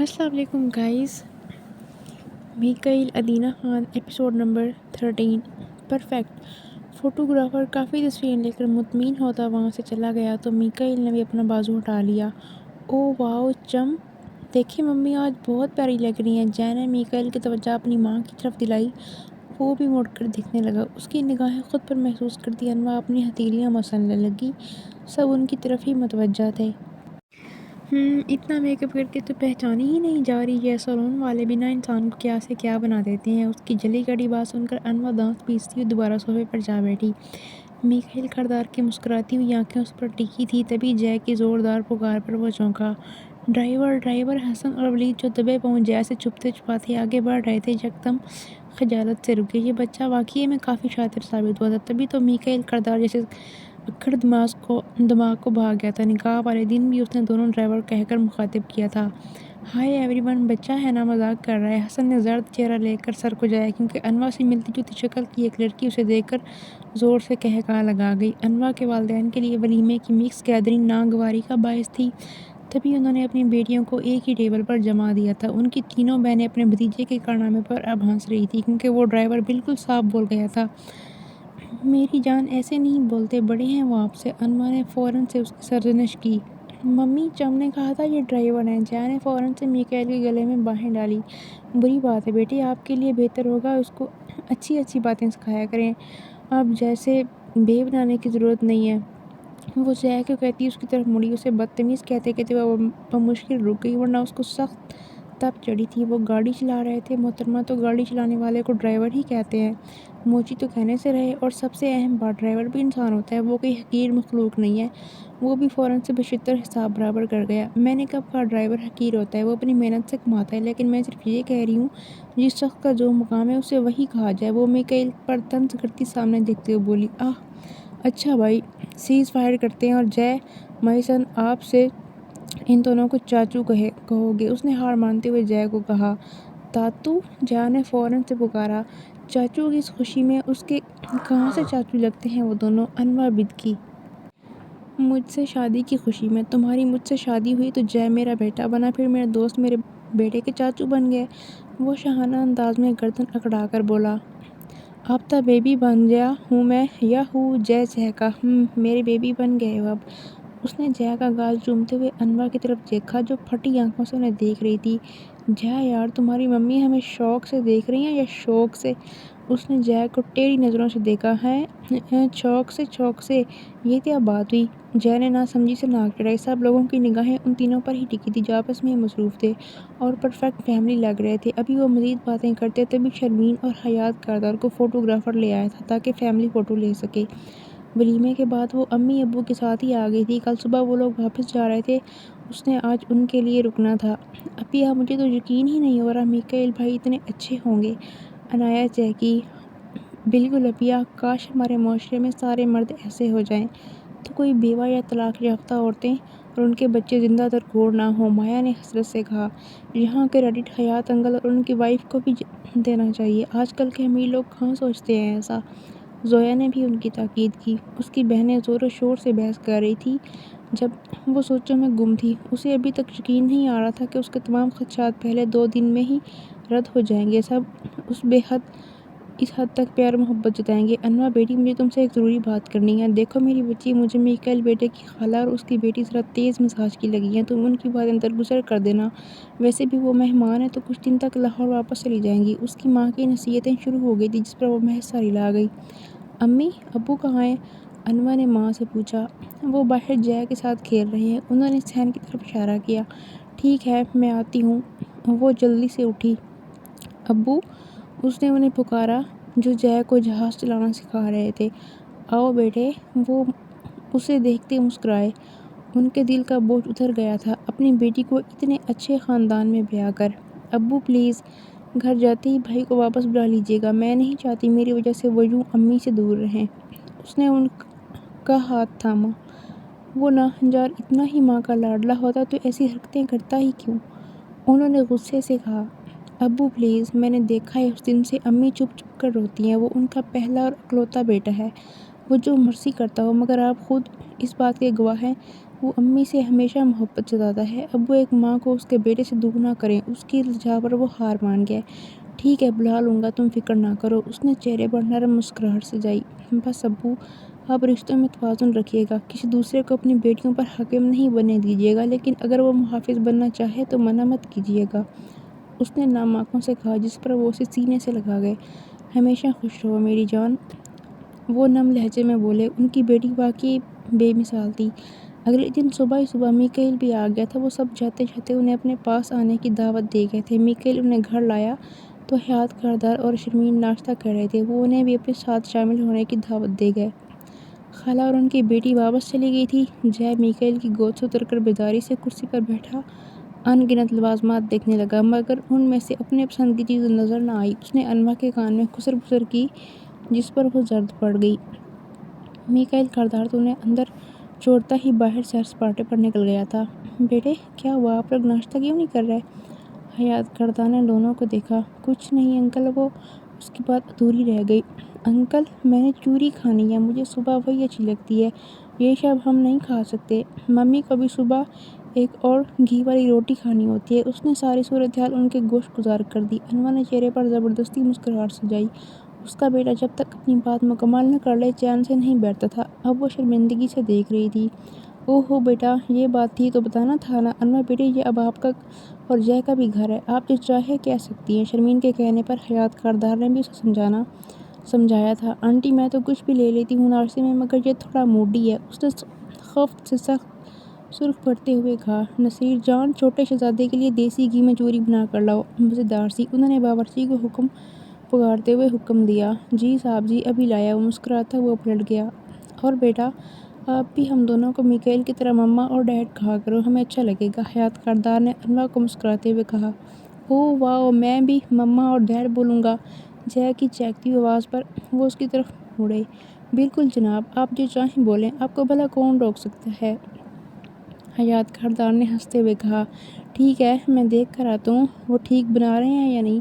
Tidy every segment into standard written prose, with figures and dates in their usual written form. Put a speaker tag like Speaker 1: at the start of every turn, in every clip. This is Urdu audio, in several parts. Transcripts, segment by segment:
Speaker 1: السلام علیکم guys. Mikail Adina Khan episode number 13. Perfect. Photographer کافی تصویریں لے کر مطمئن ہوتا وہاں سے چلا گیا تو میکائل نے بھی اپنا بازو ہٹا لیا. او واو چم، دیکھیں ممی آج بہت پیاری لگ رہی ہیں. جے نے میکائل کی توجہ اپنی ماں کی طرف دلائی. وہ بھی مڑ کر دیکھنے لگا. اس کی نگاہیں خود پر محسوس کرتی انوا اپنی ہتھیلیاں مسلنے لگی. سب ان کی طرف ہی متوجہ تھے. اتنا میک اپ کر کے تو پہچانی ہی نہیں جا رہی ہے. سالون والے بھی نا انسان کو کیا سے کیا بنا دیتے ہیں. اس کی جلی کڑی بات سن کر انوا دانت پیستی ہوئی دوبارہ صوفے پر جا بیٹھی. میکائل کردار کی مسکراتی ہوئی آنکھیں اس پر ٹکی تھی. تبھی جے کی زوردار پکار پر وہ چونکا. Driver driver. حسن اور ولید جو دبے پاؤں جے سے چھپتے چھپاتے آگے بڑھ رہے تھے یکدم خجالت سے رکے. یہ بچہ واقعی میں کافی شاطر ثابت ہوا تھا. تبھی تو میکائل کردار جیسے اکڑ دماغ کو بھاگ گیا تھا. نکاح والے دن بھی اس نے دونوں ڈرائیور کہہ کر مخاطب کیا تھا. ہائے ایوری ون، بچہ ہے نا مذاق کر رہا ہے. حسن نے زرد چہرہ لے کر سر کھجایا کیونکہ انوا سے ملتی جلتی شکل کی ایک لڑکی اسے دیکھ کر زور سے قہقہہ لگا گئی. انوا کے والدین کے لیے ولیمے کی مکس گیدرنگ ناگواری کا باعث تھی. تبھی انہوں نے اپنی بیٹیوں کو ایک ہی ٹیبل پر جما دیا تھا. ان کی تینوں بہنیں اپنے بھتیجے کے کارنامے پر اب ہنس رہی تھیں کیونکہ وہ ڈرائیور بالکل صاف بول گیا تھا. میری جان ایسے نہیں بولتے، بڑے ہیں وہ آپ سے. انوا نے فوراً سے اس کی سرزنش کی. ممی چم نے کہا تھا یہ ڈرائیور ہیں. جے نے فوراً سے میکائل کے گلے میں باہیں ڈالی. بری بات ہے بیٹے، آپ کے لیے بہتر ہوگا اس کو اچھی اچھی باتیں سکھایا کریں. اب جیسے بے بنانے کی ضرورت نہیں ہے. وہ جے کو کہتی اس کی طرف مڑی. اسے بدتمیز کہتے کہتے وہ بمشکل رک گئی ورنہ اس کو سخت تپ چڑھی تھی. وہ گاڑی چلا رہے تھے محترمہ، تو گاڑی چلانے والے کو ڈرائیور ہی کہتے ہیں. موچی تو کہنے سے رہے. اور سب سے اہم بات، ڈرائیور بھی انسان ہوتا ہے، وہ کوئی حقیر مخلوق نہیں ہے. وہ بھی فوراً سے بشتر حساب برابر کر گیا. میں نے کب کہا ڈرائیور حقیر ہوتا ہے؟ وہ اپنی محنت سے کماتا ہے. لیکن میں صرف یہ کہہ رہی ہوں جس شخص کا جو مقام ہے اسے وہی کہا جائے. وہ میکائل پر طنز کرتی سامنے دیکھتے ہوئے بولی. اچھا بھائی، سیز فائر کرتے ہیں. اور جے مائسن، آپ سے ان دونوں کو چاچو کہو گے، اس نے ہار مانتے ہوئے جے کو کہا. تاتو، جے نے فوراً سے پکارا. چاچو کی اس خوشی میں اس کے کہاں سے چاچو لگتے ہیں وہ دونوں. انوا بدکی. مجھ سے شادی کی خوشی میں. تمہاری مجھ سے شادی ہوئی تو جے میرا بیٹا بنا، پھر میرے دوست میرے بیٹے کے چاچو بن گئے. وہ شاہانہ انداز میں گردن اکڑا کر بولا. اب تا بیبی بن گیا ہوں میں. یاہو، جے چہکا. میرے بیبی بن گئے ہو اب. اس نے جے کا گال چومتے ہوئے انوا کی طرف دیکھا جو پھٹی آنکھوں سے انہیں دیکھ رہی تھی. جے یار، تمہاری ممی ہمیں شوق سے دیکھ رہی ہیں یا شوق سے؟ اس نے جے کو ٹیڑھی نظروں سے دیکھا. ہیں چوک سے. یہ کیا بات ہوئی؟ جے نے ناسمجھی سے ناک چڑھائی. سب لوگوں کی نگاہیں ان تینوں پر ہی ٹکی تھی جو آپس میں مصروف تھے اور پرفیکٹ فیملی لگ رہے تھے. ابھی وہ مزید باتیں کرتے تبھی شرمین اور حیات کردار کو فوٹوگرافر لے آیا تھا تاکہ فیملی فوٹو لے سکے. ولیمے کے بعد وہ امی ابو کے ساتھ ہی آ گئی تھی. کل صبح وہ لوگ واپس جا رہے تھے. اس نے آج ان کے لیے رکنا تھا. اپیا، مجھے تو یقین ہی نہیں ہو رہا میکائل بھائی اتنے اچھے ہوں گے. انایا چہکی. بالکل اپیا، کاش ہمارے معاشرے میں سارے مرد ایسے ہو جائیں تو کوئی بیوہ یا طلاق یافتہ عورتیں اور ان کے بچے زندہ درگور نہ ہوں. مایا نے حسرت سے کہا. یہاں کریڈٹ حیات انکل اور ان کی وائف کو بھی دینا چاہیے. آج کل کے امیر لوگ کہاں سوچتے ہیں ایسا. زویا نے بھی ان کی تاکید کی. اس کی بہنیں زور و شور سے بحث کر رہی تھیں جب وہ سوچوں میں گم تھی. اسے ابھی تک یقین نہیں آ رہا تھا کہ اس کے تمام خدشات پہلے 2 دن میں ہی رد ہو جائیں گے. سب اس حد تک پیار و محبت جتائیں گے. انوا بیٹی، مجھے تم سے ایک ضروری بات کرنی ہے. دیکھو میری بچی، مجھے میکائل بیٹے کی خالہ اور اس کی بیٹی ذرا تیز مزاج کی لگی ہیں. تم ان کی باتیں درگزر کر دینا. ویسے بھی وہ مہمان ہے تو کچھ دن تک لاہور واپس چلی جائیں گی. اس کی ماں کی نصیحتیں شروع ہو گئی تھیں جس پر وہ محض سا رلا گئی. امی ابو کہاں ہیں؟ انوا نے ماں سے پوچھا. وہ باہر جے کے ساتھ کھیل رہے ہیں. انہوں نے صحن کی طرف اشارہ کیا. ٹھیک ہے، میں آتی ہوں. وہ جلدی سے اٹھی. ابو، اس نے انہیں پکارا جو جے کو جہاز چلانا سکھا رہے تھے. آؤ بیٹے. وہ اسے دیکھتے مسکرائے. ان کے دل کا بوجھ اتر گیا تھا اپنی بیٹی کو اتنے اچھے خاندان میں بیاہ کر. ابو پلیز، گھر جاتے ہی بھائی کو واپس بلا لیجیے گا. میں نہیں چاہتی میری وجہ سے وہ یوں امی سے دور رہیں. اس نے ان کا ہاتھ تھاما. وہ ناہنجار اتنا ہی ماں کا لاڈلا ہوتا تو ایسی حرکتیں کرتا ہی کیوں؟ انہوں نے غصے سے کہا. ابو پلیز، میں نے دیکھا ہے اس دن سے امی چپ چپ کر روتی ہیں. وہ ان کا پہلا اور اکلوتا بیٹا ہے. وہ جو مرضی کرتا ہو، مگر آپ خود اس بات کے گواہ ہیں وہ امی سے ہمیشہ محبت جتاتا ہے۔ اب وہ ایک ماں کو اس کے بیٹے سے دور نہ کریں۔ اس کی التجا پر وہ ہار مان گیا۔ ٹھیک ہے، بلا لوں گا، تم فکر نہ کرو۔ اس نے چہرے پر نرم مسکراہٹ سجائی۔ بس ابو، آپ رشتوں میں توازن رکھیے گا، کسی دوسرے کو اپنی بیٹیوں پر حاکم نہیں بننے دیجیے گا، لیکن اگر وہ محافظ بننا چاہے تو منع مت کیجیے گا، اس نے نام آنکھوں سے کہا، جس پر وہ اسے سینے سے لگا گئے۔ ہمیشہ خوش رہو میری جان، وہ نم لہجے میں بولے۔ ان کی بیٹی واقعی بے مثال تھی۔ اگلے دن صبح ہی صبح میکائیل بھی آ گیا تھا۔ وہ سب جاتے جاتے انہیں اپنے پاس آنے کی دعوت دے گئے تھے۔ میکائیل انہیں گھر لایا تو حیات کردار اور شرمین ناشتہ کر رہے تھے۔ وہ انہیں بھی اپنے ساتھ شامل ہونے کی دعوت دے گئے۔ خالہ اور ان کی بیٹی واپس چلی گئی تھی۔ جے میکائیل کی گود سے اتر کر بیداری سے کرسی پر بیٹھا ان گنت لوازمات دیکھنے لگا، مگر ان میں سے اپنے پسند کی چیز نظر نہ آئی۔ اس نے انواع کے کان میں خسر پسر کی، جس پر وہ زرد پڑ گئی۔ میکائیل کردار تو انہیں اندر چھوڑتا ہی باہر سیر سپاٹے پر نکل گیا تھا۔ بیٹے، کیا ہوا؟ آپ لوگ ناشتہ کیوں نہیں کر رہے؟ حیات کردار نے دونوں کو دیکھا۔ کچھ نہیں انکل، وہ اس کی بات ادھوری رہ گئی۔ انکل، میں نے چوری کھانی ہے، مجھے صبح وہی اچھی لگتی ہے، یہ شب ہم نہیں کھا سکتے۔ ممی کو بھی صبح ایک اور گھی والی روٹی کھانی ہوتی ہے۔ اس نے ساری صورتحال ان کے گوش گزار کر دی۔ انواع نے چہرے پر زبردستی مسکراہٹ سجائی۔ اس کا بیٹا جب تک اپنی بات مکمل نہ کر لے چین سے نہیں بیٹھتا تھا۔ اب وہ شرمندگی سے دیکھ رہی تھی۔ اوہو بیٹا، یہ بات تھی تو بتانا تھا نا۔ انواع بیٹے، یہ اب آپ کا اور جے کا بھی گھر ہے، آپ جو چاہے کہہ سکتی ہیں۔ شرمین کے کہنے پر حیات کردار نے بھی اسے سمجھایا تھا۔ آنٹی، میں تو کچھ بھی لے لیتی ہوں ناشتے میں، مگر یہ تھوڑا موڈی ہے، اس نے خفت سے سرخ پڑتے ہوئے کہا۔ نصیر جان، چھوٹے شہزادے کے لیے دیسی گھی میں چوری بنا کر لاؤ، مزیدار سی، انہوں نے باورچی کو پکارتے ہوئے حکم دیا۔ جی صاحب جی، ابھی لایا، وہ مسکراتا ہوا پلٹ گیا۔ اور بیٹا، آپ بھی ہم دونوں کو میکائیل کی طرح مما اور ڈیڈ کہا کرو، ہمیں اچھا لگے گا، حیات کردار نے انواع کو مسکراتے ہوئے کہا۔ اوہ واو، میں بھی مما اور ڈیڈ بولوں گا، جے کی چہکتی آواز پر وہ اس کی طرف مڑے۔ بالکل جناب، آپ جو چاہیں بولیں، آپ کو بھلا کون روک سکتا ہے؟ حیات کردار نے ہنستے ہوئے کہا۔ ٹھیک ہے، میں دیکھ کر آتا ہوں وہ ٹھیک بنا رہے ہیں یا نہیں۔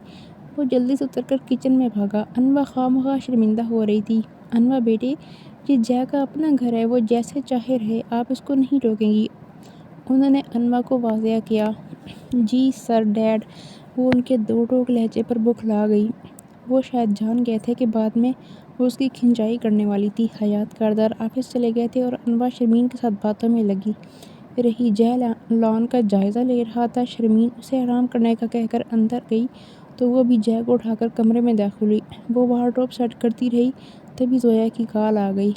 Speaker 1: وہ جلدی سے اتر کر کچن میں بھاگا۔ انواع خواہ شرمندہ ہو رہی تھی۔ انواع بیٹے، یہ جے کا اپنا گھر ہے، وہ جیسے چاہے رہے، آپ اس کو نہیں روکیں گی، انہوں نے انواع کو واضح کیا۔ جی سر ڈیڈ، وہ ان کے دو ٹوک لہجے پر بوکھلا گئی۔ وہ شاید جان گئے تھے کہ بعد میں وہ اس کی کھنچائی کرنے والی تھی۔ حیات کردار آفس چلے گئے تھے اور انواع شرمین کے ساتھ باتوں میں لگی رہی۔ جے لان کا جائزہ لے رہا تھا۔ شرمین اسے آرام کرنے کا کہہ کر اندر گئی تو وہ بھی جے کو اٹھا کر کمرے میں داخل ہوئی۔ وہ وارڈروب سیٹ کرتی رہی، تبھی زویا کی کال آ گئی۔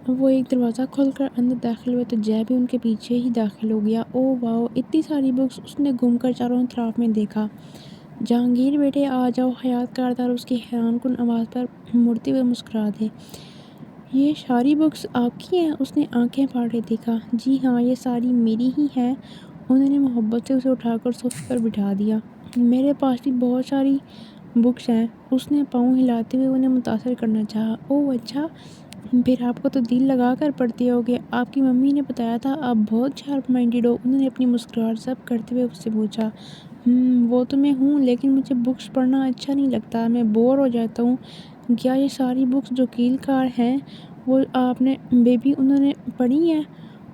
Speaker 1: وہ ایک دروازہ کھول کر اندر داخل ہوئے تو جے بھی ان کے پیچھے ہی داخل ہو گیا۔ اوہ واو، اتنی ساری بکس، اس نے گھوم کر چاروں اطراف میں دیکھا۔ جہانگیر بیٹے آ جاؤ، حیات کردار اس کی حیران کن آواز پر مڑتے ہوئے مسکرا دے۔ یہ ساری بکس آپ کی ہیں؟ اس نے آنکھیں پھاڑے دیکھا۔ جی ہاں، یہ ساری میری ہی ہیں، انہوں نے محبت سے اسے اٹھا کر صوفے پر بٹھا دیا۔ میرے پاس بھی بہت ساری بکس ہیں، اس نے پاؤں ہلاتے ہوئے انہیں متاثر کرنا چاہا۔ اوہ اچھا، پھر آپ کو تو دل لگا کر پڑھتے ہوگے، آپ کی ممی نے بتایا تھا آپ بہت شارپ مائنڈڈ ہو، انہوں نے اپنی مسکراہٹ ضبط کرتے ہوئے اس سے پوچھا۔ وہ تو میں ہوں، لیکن مجھے بکس پڑھنا اچھا نہیں لگتا، میں بور ہو جاتا ہوں۔ کیا یہ ساری بکس جو کیل کار ہیں وہ آپ نے بیبی انہوں نے پڑھی ہیں؟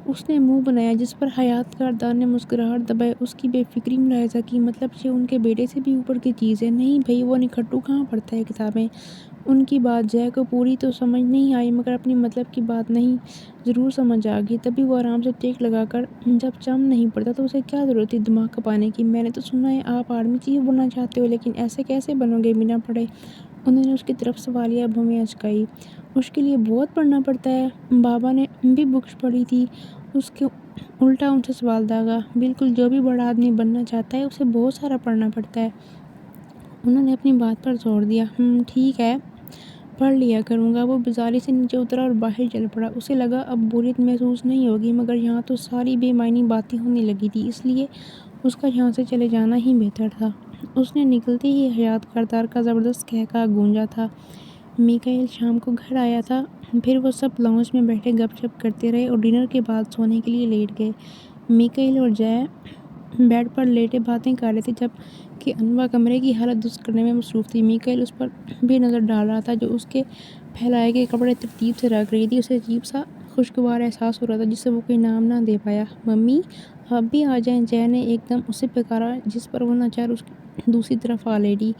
Speaker 1: اس نے منہ بنایا، جس پر حیات کردار نے مسکراہٹ دبائے اس کی بے فکری ملاحظہ کی۔ مطلب یہ ان کے بیٹے سے بھی اوپر کی چیز ہے؟ نہیں بھائی، وہ نکھٹو کہاں پڑھتا ہے کتابیں۔ ان کی بات جے کو پوری تو سمجھ نہیں آئی، مگر اپنی مطلب کی بات نہیں ضرور سمجھ آ گئی۔ تبھی وہ آرام سے ٹیک لگا کر، جب چم نہیں پڑتا تو اسے کیا ضرورت تھی دماغ کھپانے کی؟ میں نے تو سنا ہے آپ آرمی چیف بننا چاہتے ہو، لیکن ایسے کیسے بنو گے بنا پڑھے؟ انہوں نے اس کی طرف سوالیہ بھویں اچکائی۔ اس کے لیے بہت پڑھنا پڑتا ہے، بابا نے بھی بکس پڑھی تھی، اس کے الٹا ان سے سوال داغا۔ بالکل، جو بھی بڑا آدمی بننا چاہتا ہے اسے بہت سارا پڑھنا پڑتا ہے، انہوں نے اپنی بات پر زور دیا۔ ٹھیک ہے، پڑھ لیا کروں گا۔ وہ بیزاری سے نیچے اترا اور باہر چل پڑا۔ اسے لگا اب بوریت محسوس نہیں ہوگی، مگر یہاں تو ساری بے معنی باتیں ہونے لگی تھی، اس لیے اس کا یہاں سے چلے جانا ہی بہتر تھا۔ اس نے نکلتے ہی حیات کردار کا زبردست قہقہہ گونجا تھا۔ میکائیل شام کو گھر آیا تھا، پھر وہ سب لاؤنج میں بیٹھے گپ شپ کرتے رہے اور ڈنر کے بعد سونے کے لیے لیٹ گئے۔ میکائیل اور جے بیڈ پر لیٹے باتیں کر رہے تھے جب کہ انوا کمرے کی حالت درست کرنے میں مصروف تھی۔ میکائیل اس پر بھی نظر ڈال رہا تھا جو اس کے پھیلائے گئے کپڑے ترتیب سے رکھ رہی تھی۔ اسے عجیب سا خوشگوار احساس ہو رہا تھا جسے وہ کوئی نام نہ دے پایا۔ ممی آپ بھی آ جائیں، جے نے ایک دم اسے پکارا، جس پر وہ ناچار اس کی دوسری طرف آ لیٹی۔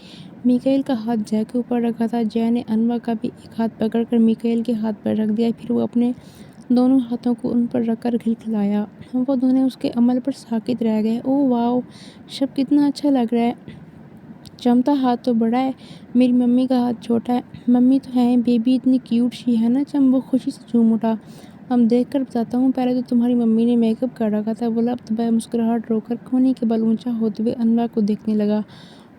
Speaker 1: میکائیل کا ہاتھ جے کے اوپر رکھا تھا۔ جے نے انوا کا بھی ایک ہاتھ پکڑ کر میکائیل کے ہاتھ پر رکھ دیا، پھر وہ اپنے دونوں ہاتھوں کو ان پر رکھ کر کھلکھلایا۔ وہ دونوں اس کے عمل پر ساکت رہ گئے۔ اوہ واو، شب کتنا اچھا لگ رہا ہے۔ چم ہاتھ تو بڑا ہے، میری ممی کا ہاتھ چھوٹا ہے۔ ممی تو ہیں بیبی، اتنی کیوٹ سی ہے نا چم۔ وہ خوشی سے جھوم اٹھا۔ اب دیکھ کر بتاتا ہوں، پہلے تو تمہاری ممی نے میک اپ کر رکھا تھا۔ وہ لبتبائے مسکراہٹ روک کر کھونے کے بل اونچا ہوتے ہوئے انوا کو دیکھنے لگا۔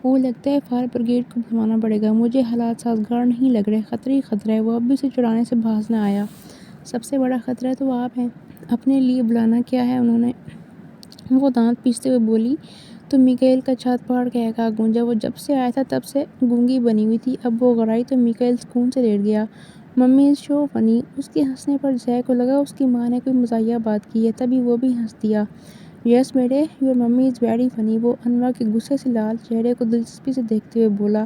Speaker 1: اوہ لگتا ہے فائر بریگیڈ کو بلوانا پڑے گا، مجھے حالات سازگار نہیں لگ رہے، خطرہ ہی خطرہ ہے۔ وہ اب بھی اسے چھڑانے سے باز نہ آیا۔ سب سے بڑا خطرہ تو آپ ہیں، اپنے لیے بلانا کیا ہے انہوں نے؟ وہ دانت پیستے ہوئے بولی تو میکائیل کا چھات پھاڑ قہقہا گونجا۔ وہ جب سے آیا تھا تب سے گونگی بنی ہوئی تھی، اب وہ غرائی تو میکائیل سکون سے لیٹ گیا۔ ممی از سو فنی۔ اس کے ہنسنے پر جے کو لگا اس کی ماں نے کوئی مزاحیہ بات کی ہے، تبھی وہ بھی ہنس دیا۔ یس بیٹے، your mummy is very funny. وہ انوا کے غصے سے لال چہرے کو دلچسپی سے دیکھتے ہوئے بولا۔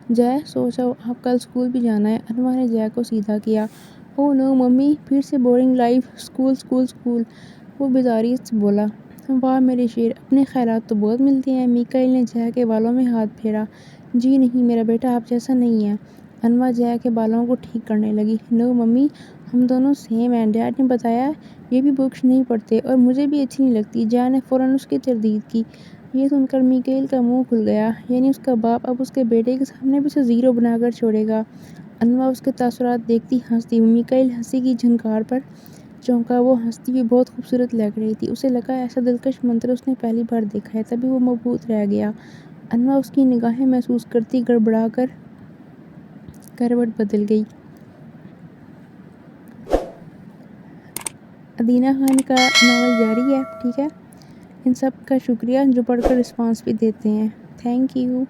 Speaker 1: جے سو جاؤ، اب کل اسکول بھی جانا ہے۔ انوا نے جے کو سیدھا کیا۔ اوہ نو ممی، پھر سے boring life, school school school. وہ بیزاریت سے بولا۔ واہ میرے شیر، اپنے خیالات تو بہت ملتے ہیں۔ میکائیل نے جے کے بالوں میں ہاتھ پھیرا۔ جی نہیں میرا بیٹا، آپ جیسا نہیں ہے۔ انوا جے کے بالوں کو ٹھیک کرنے لگی۔ نو ممی، ہم دونوں سیم ہیں، ڈیڈ نے بتایا یہ بھی بکس نہیں پڑھتے اور مجھے بھی اچھی نہیں لگتی۔ جے نے فوراً اس کی تردید کی۔ یہ سن کر میکائیل کا منہ کھل گیا، یعنی اس کا باپ اب اس کے بیٹے کے سامنے بھی اسے زیرو بنا کر چھوڑے گا۔ انوا اس کے تاثرات دیکھتی ہنستی ہوئی میکائیل ہنسی کی جھنکار پر چونکا۔ وہ ہنستی ہوئی بہت خوبصورت لگ رہی تھی، اسے لگا ایسا دلکش منظر اس نے پہلی بار دیکھا ہے، تبھی وہ مبہوت رہ گیا۔ انوا اس کی نگاہیں محسوس کرتی گڑبڑا کر کروٹ بدل گئی۔ ادینہ خان کا ناول جاری ہے، ٹھیک ہے؟ ان سب کا شکریہ جو پڑھ کر رسپانس بھی دیتے ہیں، تھینک یو۔